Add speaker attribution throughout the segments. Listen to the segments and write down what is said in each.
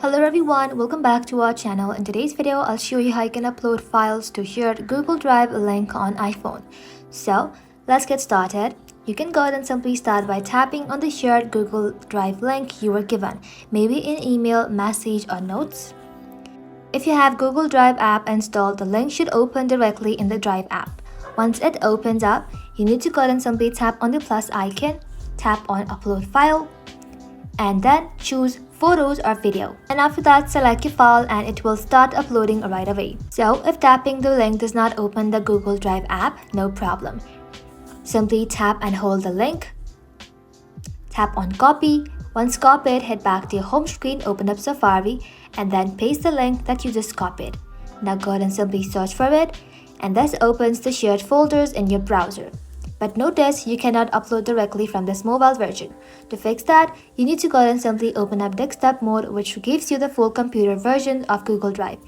Speaker 1: Hello everyone, welcome back to our channel. In today's video, I'll show you how you can upload files to shared Google Drive link on iPhone. So let's get started. You can go ahead and simply start by tapping on the shared Google Drive link you were given, maybe in email, message or notes. If you have Google Drive app installed, the link should open directly in the Drive app. Once it opens up, you need to go ahead and simply tap on the plus icon, tap on upload file, and then choose photos or video, and after that select your file and it will start uploading right away. So if tapping the link does not open the Google Drive app, no problem. Simply tap and hold the link, tap on copy. Once copied, head back to your home screen, open up Safari and then paste the link that you just copied. Now go ahead and simply search for it, and this opens the shared folders in your browser. But notice you cannot upload directly from this mobile version. To fix that, you need to go ahead and simply open up desktop mode, which gives you the full computer version of Google Drive.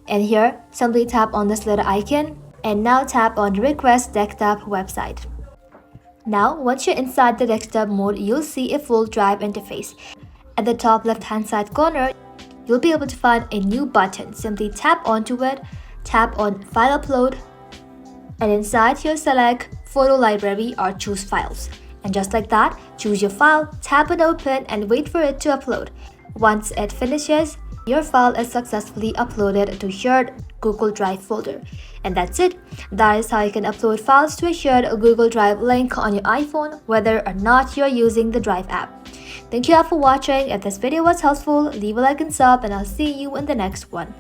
Speaker 1: And here, simply tap on this little icon and now tap on request desktop website. Now, once you're inside the desktop mode, you'll see a full Drive interface. At the top left hand side corner, you'll be able to find a new button. Simply tap onto it, tap on file upload, and inside here select photo library or choose files. And just like that, choose your file, tap and open and wait for it to upload. Once it finishes, your file is successfully uploaded to shared Google Drive folder. And that's it. That is how you can upload files to a shared Google Drive link on your iPhone, whether or not you're using the Drive app. Thank you all for watching. If this video was helpful, leave a like and sub, and I'll see you in the next one.